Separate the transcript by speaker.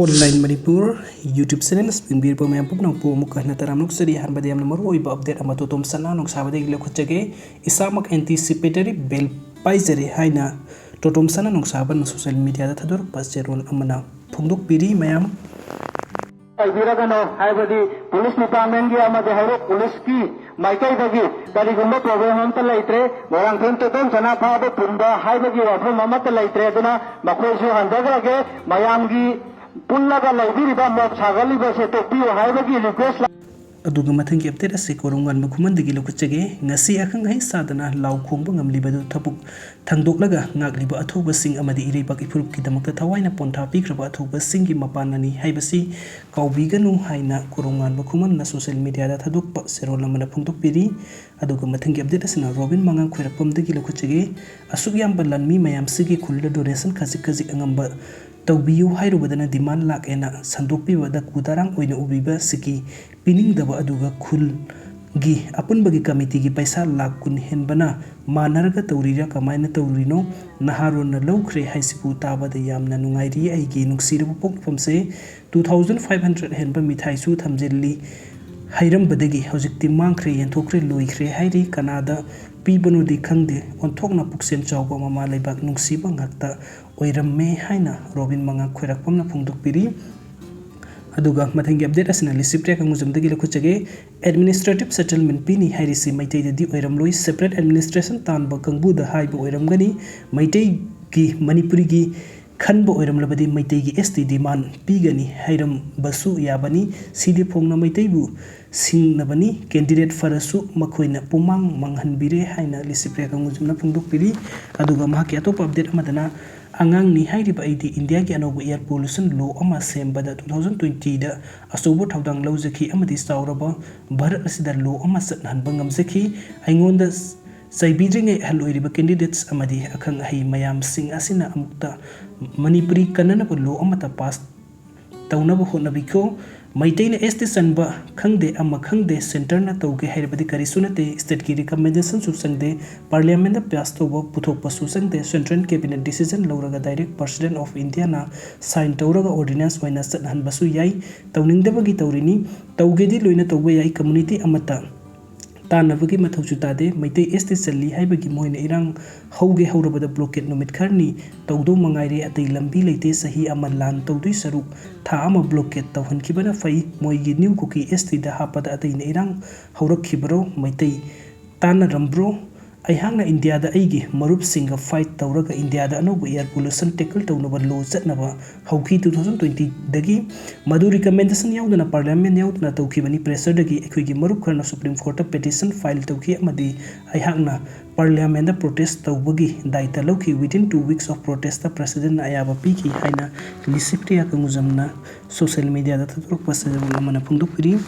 Speaker 1: online Manipur YouTube channel स्पिंबीर पर मैं पुपना पो मुकहना तरामनुक सरी हन बदे हमने मरो इब अपडेट अमा तोतोम सना नुक साबदे गिलो खुचगे इसामक एंटीसिपेटरी बेल पाइजरी हाइना तोतोम सना नुक साबन सोशल मीडिया दा थदोर पासजेरोल अमना फुंदुक पिरी मयाम
Speaker 2: आइबिरगनो हाइबदी पुलिस डिपार्टमेंट की अमदे हाइरो पुलिस की माइकई दगी करिगुंबा प्रॉब्लम हम त लैत्रे मोरांग थेन तोतोम सना फाबे पुंबा हाइबगी वाफम अमत लैत्रे दुना मखोइसु हंदगरगे मयामगी पुल्लगा लैबिरिबा मोब सागलिबसे तोपियो हाइबगी रिक्वेस्ट
Speaker 1: अदुगा मथंगी अपडेट असे कोरोंगान मखुमंदगी लोकचगे ngasi akhang hai sadana law khongba ngamlibadu thapuk thangdoklaga ngagliba athoba sing amadi irebak ifurup ki damakta thawaina pontha pikraba athoba sing gi mapanani haibasi kaubiganu haina korongan mukhuman na social media da thadukpa serolamana phungtok piri aduga mathangi update asina robin mangang khoirapam dagi lokuchege asuk yam balanmi mayam sigi khulda donation khajik khajik angamba tawbiyu hairubadana demand lak ena sandokpi wada kudarang oina ubiba sigi pining daba aduga khul gi apun bagi committee gi paisa lakh kun henbana manarga tawrira kamaina tawrino naharon na lawkhre haisipu tabada yamna nungairi aigi nuksirabu pokfamse 2500 henba mithai su thamjelli hairam badagi hojikti mangkhre yenthokre loikhre hairi kanada pibanu di khangde onthokna puksen chawba mama leibak nungsiba ngakta oiramme haina robin manga khoirakpamna phungduk piri aduga mathangi update asina lisipre ka mujamdagi lakhuchage administrative settlement pini hairisi maitai di oiramloi separate administration tanba kangbu da haibu oiramgani maitai gi manipuri gi खनबो ओइरमलबदी मैतैगी ST demand पीगनी हैरम बसु याबनी सीडी फोंगना मैतैबु सिंगनबनी कैंडिडेट फरसु मखोइना पुमांग मंगहनबिरे हाइना लिसिप्रे कंगुजुमना फुंदुक पिरी अदुगा माके अतोप अपडेट अमदना अंगांग नि हाइरिबा आइडी इंडिया की अनोबो एयर पोल्यूशन लॉ अमा सेमबदा 2020 दा असोबो थौदांग लौजखी अमदी सावरबा भारत असिदा लॉ अमा सतनहनबा ngamजखी आइंगोंदा Saibidringe haloiriba candidates amadi akhang hai mayam sing asina amukta manipuri kanana lo amata pass taunaba honabiko maitaina este sanba khangde amma khangde center na tauge hairibadi karisunate state ki recommendation su sangde parliament da pass toba puthokpa su sangde central cabinet decision loraga direct president of india na sign toraga ordinance waina sathan basu yai tauningdabagi taurini taugedi loina tauba yai community amata तानबगी मथौचु तादे Meitei ST चल्ली हाइबगी Moina इरांग हौगे हौरबदा blockade नुमित खरनी तौदो मंगाइरे अतै लंबी लेते सही अमा लान तौदुई सरुक था अमा blockade तौहनखिबना फै मोइगी new cookie ST दा हापदा अतैना इरांग हौरखिबरो मैतै तानरम्ब्रो अइहांगना इंडिया दा अइगी मरुप सिंगा फाइट तौरगा इंडिया दा अनोबो एयर पोल्यूशन टैकल तौनबा लो चतनबा हौकी 2020 दगी मदु रिकमेंडेशन याउदना पार्लियामेंट याउदना तौखिबनी प्रेशर दगी अखोइगी मरुप खरना सुप्रीम कोर्ट पेटिशन फाइल तौखि अमदी अइहांगना पार्लियामेंट दा प्रोटेस्ट तौबगी दायित्व लौखि विदिन 2 weeks of protest दा प्रेसिडेंट अयाबा पीखि हाइना लिसिप्रिया कंगुजमना सोशल मीडिया दा थथुरक पसजमना फुंदुक पिरि